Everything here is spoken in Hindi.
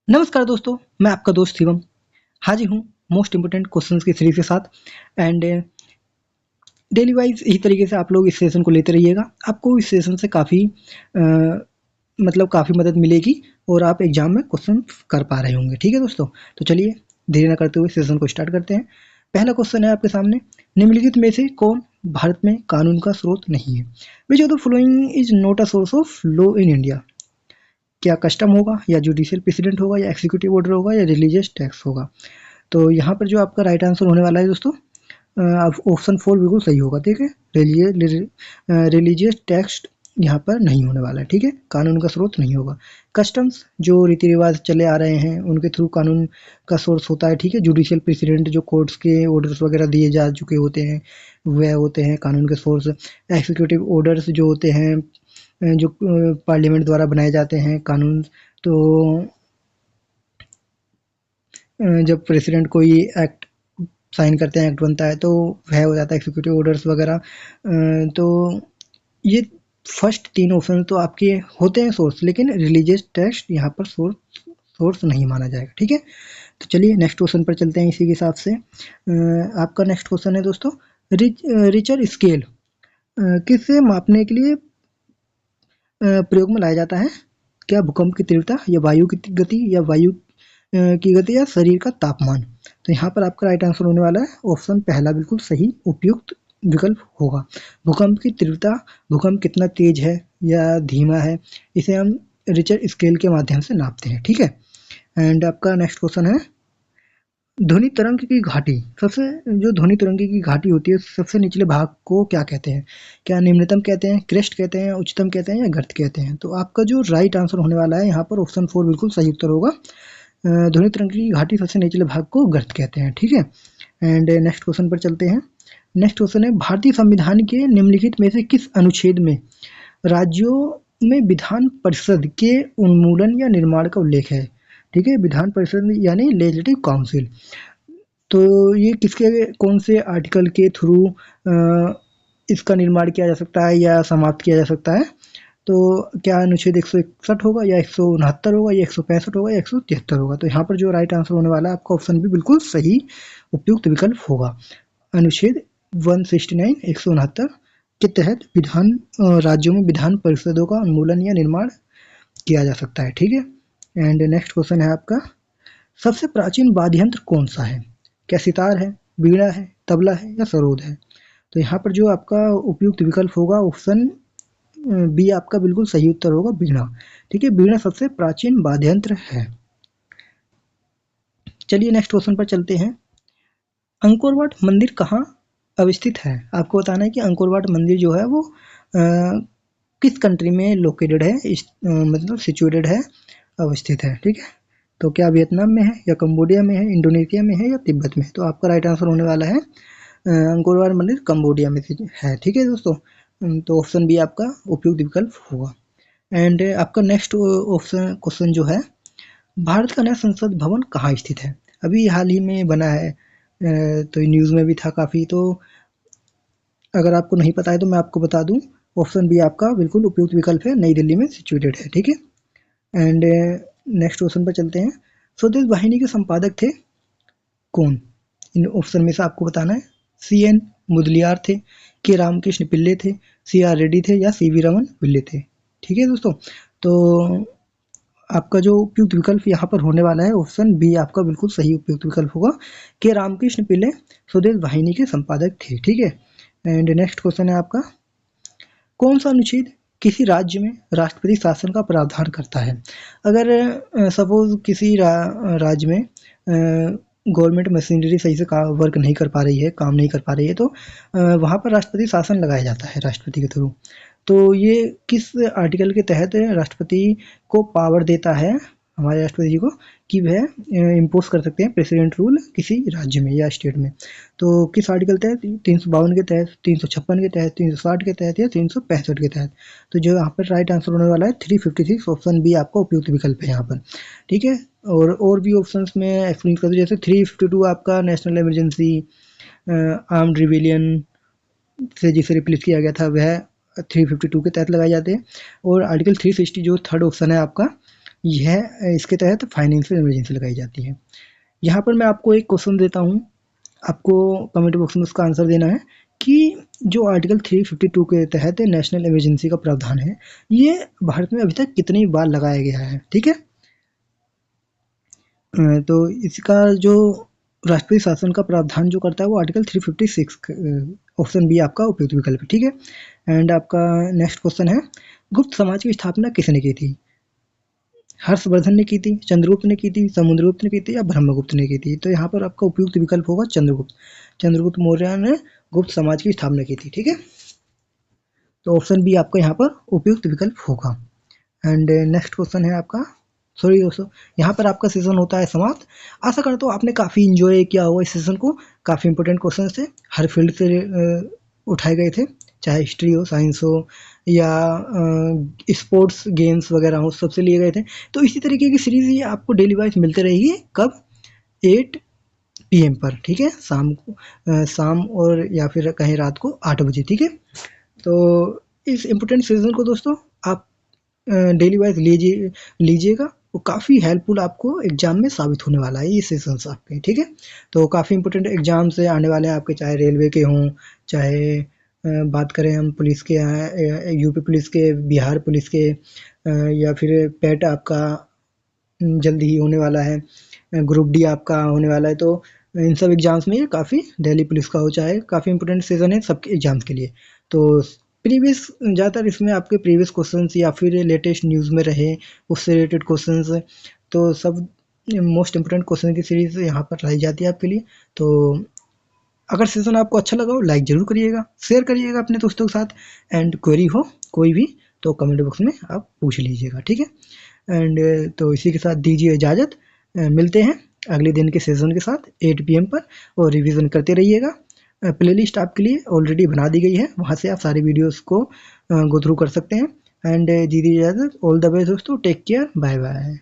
नमस्कार दोस्तों, मैं आपका दोस्त शिवम हाजिर हूँ मोस्ट इम्पोर्टेंट क्वेश्चंस की सीरीज के साथ। एंड डेली वाइज इसी तरीके से आप लोग इस सेशन को लेते रहिएगा। आपको इस सेशन से काफ़ी मदद मिलेगी और आप एग्जाम में क्वेश्चन कर पा रहे होंगे। ठीक है दोस्तों, तो चलिए देरी न करते हुए सेशन को स्टार्ट करते हैं। पहला क्वेश्चन है आपके सामने, निम्नलिखित में से कौन भारत में कानून का स्रोत नहीं है? Which of the following is not a source of law in India? क्या कस्टम होगा, या जुडिशियल प्रेसिडेंट होगा, या एक्जीक्यूटिव ऑर्डर होगा, या रिलीजियस टैक्स होगा? तो यहाँ पर जो आपका राइट आंसर होने वाला है दोस्तों, ऑप्शन 4 बिल्कुल सही होगा। ठीक है, रिलीजियस टैक्स यहाँ पर नहीं होने वाला है। ठीक है, कानून का स्रोत नहीं होगा। कस्टम्स जो रीति रिवाज चले आ रहे हैं उनके थ्रू कानून का सोर्स होता है। ठीक है, जुडिशियल प्रेसिडेंट जो कोर्ट्स के ऑर्डर्स वगैरह दिए जा चुके होते हैं वह होते हैं कानून के सोर्स। एक्जीक्यूटिव ऑर्डर्स जो होते हैं जो पार्लियामेंट द्वारा बनाए जाते हैं कानून, तो जब प्रेसिडेंट कोई एक्ट साइन करते हैं, एक्ट बनता है, तो वह हो जाता है एक्जीक्यूटिव ऑर्डर्स वगैरह। तो ये फर्स्ट तीन ऑप्शन तो आपके होते हैं सोर्स, लेकिन रिलीजियस टेक्स्ट यहाँ पर सोर्स नहीं माना जाएगा। ठीक है, तो चलिए नेक्स्ट क्वेश्चन पर चलते हैं। इसी के हिसाब से आपका नेक्स्ट क्वेश्चन है दोस्तों, रिचर स्केल किससे मापने के लिए प्रयोग में लाया जाता है? क्या भूकंप की तीव्रता, या वायु की गति, या वायु की गति, या शरीर का तापमान? तो यहाँ पर आपका राइट आंसर होने वाला है ऑप्शन पहला बिल्कुल सही उपयुक्त विकल्प होगा। भूकंप की तीव्रता, भूकंप कितना तेज है या धीमा है, इसे हम रिचर स्केल के माध्यम से नापते हैं। ठीक है, एंड आपका नेक्स्ट क्वेश्चन है, ध्वनि तरंग की घाटी, सबसे जो ध्वनि तरंग की घाटी होती है सबसे निचले भाग को क्या कहते हैं? क्या निम्नतम कहते हैं, क्रेस्ट कहते हैं, उच्चतम कहते हैं, या गर्त कहते हैं? तो आपका जो राइट आंसर होने वाला है यहाँ पर ऑप्शन 4 बिल्कुल सही उत्तर होगा। ध्वनि तरंग की घाटी सबसे निचले भाग को गर्त कहते हैं। ठीक है, एंड नेक्स्ट क्वेश्चन पर चलते हैं। नेक्स्ट क्वेश्चन है, भारतीय संविधान के निम्नलिखित में से किस अनुच्छेद में राज्यों में विधान परिषद के उन्मूलन या निर्माण का उल्लेख है? ठीक है, विधान परिषद यानी लेजिस्लेटिव काउंसिल। तो ये किसके कौन से आर्टिकल के थ्रू इसका निर्माण किया जा सकता है या समाप्त किया जा सकता है? तो क्या अनुच्छेद 161 होगा, या 169 होगा, या 165 होगा, या 173 होगा? तो यहाँ पर जो राइट आंसर होने वाला है आपका ऑप्शन भी बिल्कुल सही उपयुक्त विकल्प होगा। अनुच्छेद 169 169 के तहत राज्यों में विधान परिषदों का उन्मूलन या निर्माण किया जा सकता है। ठीक है, एंड नेक्स्ट क्वेश्चन है आपका, सबसे प्राचीन वाद्य यंत्र कौन सा है? क्या सितार है, वीणा है, तबला है, या सरोद है? तो यहाँ पर जो आपका उपयुक्त विकल्प होगा ऑप्शन बी आपका बिल्कुल सही उत्तर होगा, वीणा। ठीक है, वीणा सबसे प्राचीन वाद्य यंत्र है। चलिए नेक्स्ट क्वेश्चन पर चलते हैं। अंकोर वाट मंदिर कहाँ अवस्थित है? आपको बताना है कि अंकोर वाट मंदिर जो है वो किस कंट्री में लोकेटेड है, मतलब सिचुएटेड है, अवस्थित है। ठीक है, तो क्या वियतनाम में है, या कंबोडिया में है, इंडोनेशिया में है, या तिब्बत में? तो आपका राइट आंसर होने वाला है अंकोर वाट मंदिर कंबोडिया में है। ठीक है दोस्तों, तो ऑप्शन बी आपका उपयुक्त विकल्प होगा। एंड आपका नेक्स्ट ऑप्शन क्वेश्चन जो है, भारत का नया संसद भवन कहाँ स्थित है? अभी हाल ही में बना है, तो न्यूज़ में भी था काफ़ी। तो अगर आपको नहीं पता है तो मैं आपको बता दूं, ऑप्शन बी आपका बिल्कुल उपयुक्त विकल्प है, नई दिल्ली में सिचुएटेड है। ठीक है, एंड नेक्स्ट क्वेश्चन पर चलते हैं। स्वदेश वाहिनी के संपादक थे कौन? इन ऑप्शन में से आपको बताना है। CN मुदलियार थे, के रामकृष्ण पिल्ले थे, CR रेड्डी थे, या CV रमन पिल्ले थे? ठीक है दोस्तों, तो आपका जो उपयुक्त विकल्प यहाँ पर होने वाला है ऑप्शन बी आपका बिल्कुल सही उपयुक्त विकल्प होगा, के रामकृष्ण पिल्ले स्वदेश वाहिनी के संपादक थे। ठीक है, एंड नेक्स्ट क्वेश्चन है आपका, कौन सा अनुच्छेद किसी राज्य में राष्ट्रपति शासन का प्रावधान करता है? अगर सपोज किसी राज्य में गवर्नमेंट मशीनरी सही से वर्क नहीं कर पा रही है, काम नहीं कर पा रही है, तो वहाँ पर राष्ट्रपति शासन लगाया जाता है राष्ट्रपति के थ्रू। तो ये किस आर्टिकल के तहत राष्ट्रपति को पावर देता है, हमारे राष्ट्रपति जी को, कि वह इम्पोज कर सकते हैं प्रेसिडेंट रूल किसी राज्य में या स्टेट में? तो किस आर्टिकल तहत? 352 के तहत, 356 के तहत, 360 के तहत, या 365 के तहत? तो जो यहाँ पर राइट आंसर होने वाला है 356, ऑप्शन बी आपका उपयुक्त विकल्प है यहाँ पर। ठीक है, और भी ऑप्शंस में एक्सप्लेन कर दूँ, जैसे 352 आपका नेशनल इमरजेंसी आर्म्ड रिविलियन से जिसे रिप्लेस किया गया था वह 352 के तहत लगाए जाते हैं। और आर्टिकल 360 जो थर्ड ऑप्शन है आपका, यह इसके तहत फाइनेंशियल इमरजेंसी लगाई जाती है। यहाँ पर मैं आपको एक क्वेश्चन देता हूँ, आपको कमेंट बॉक्स में उसका आंसर देना है कि जो आर्टिकल 352 के तहत नेशनल इमरजेंसी का प्रावधान है, ये भारत में अभी तक कितनी बार लगाया गया है। ठीक है, तो इसका जो राष्ट्रीय शासन का प्रावधान जो करता है वो आर्टिकल 356, ऑप्शन बी आपका उपयुक्त विकल्प है। ठीक है, एंड आपका नेक्स्ट क्वेश्चन है, गुप्त समाज की स्थापना किसने की थी? हर्षवर्धन ने की थी, चंद्रगुप्त ने की थी, समुद्रगुप्त ने की थी या ब्रह्मगुप्त ने की थी? तो यहाँ पर आपका उपयुक्त विकल्प होगा चंद्रगुप्त। चंद्रगुप्त मौर्य ने गुप्त समाज की स्थापना की थी। ठीक है, तो ऑप्शन बी आपका यहाँ पर उपयुक्त विकल्प होगा। एंड नेक्स्ट क्वेश्चन है आपका, सॉरी दोस्तों, यहाँ पर आपका सेशन होता है समाप्त। आशा करता हूँ आपने काफ़ी इंजॉय किया होगा इस सेशन को। काफ़ी इंपॉर्टेंट क्वेश्चन थे, हर फील्ड से उठाए गए थे, चाहे हिस्ट्री हो, साइंस हो या स्पोर्ट्स गेम्स वगैरह हो, सबसे लिए गए थे। तो इसी तरीके की सीरीज ये आपको डेली वाइज मिलते रहेगी। कब? 8 PM पर। ठीक है, शाम को, शाम और या फिर कहीं रात को 8 बजे। ठीक है, तो इस इम्पोर्टेंट सीजन को दोस्तों आप डेली वाइज लीजिएगा, वो काफ़ी हेल्पफुल आपको एग्जाम में साबित होने वाला है ये सेशंस आपके। ठीक है, तो काफ़ी इंपॉर्टेंट एग्जाम से आने वाले हैं आपके, चाहे रेलवे के हों, चाहे बात करें हम पुलिस के, यूपी पुलिस के, बिहार पुलिस के, या फिर पेट आपका जल्द ही होने वाला है, ग्रुप डी आपका होने वाला है। तो इन सब एग्जाम्स में ये काफ़ी, दिल्ली पुलिस का हो, चाहे काफ़ी इंपॉर्टेंट सीजन है सबके एग्जाम्स के लिए। तो प्रीवियस, ज़्यादातर इसमें आपके प्रीवियस क्वेश्चंस या फिर लेटेस्ट न्यूज़ में रहे उससे रिलेटेड क्वेश्चंस, तो सब मोस्ट इम्पोर्टेंट क्वेश्चन की सीरीज यहाँ पर लाई जाती है आपके लिए। तो अगर सेशन आपको अच्छा लगा हो, लाइक ज़रूर करिएगा, शेयर करिएगा अपने दोस्तों के साथ, एंड क्वेरी हो कोई भी तो कमेंट बॉक्स में आप पूछ लीजिएगा। ठीक है, एंड तो इसी के साथ दीजिए इजाज़त। मिलते हैं अगले दिन के सेशन के साथ 8 PM पर, और रिवीजन करते रहिएगा। प्लेलिस्ट आपके लिए ऑलरेडी बना दी गई है, वहाँ से आप सारी वीडियोस को गो थ्रू कर सकते हैं। एंड दीजिए इजाज़त, ऑल द बेस्ट दोस्तों, टेक केयर, बाय बाय।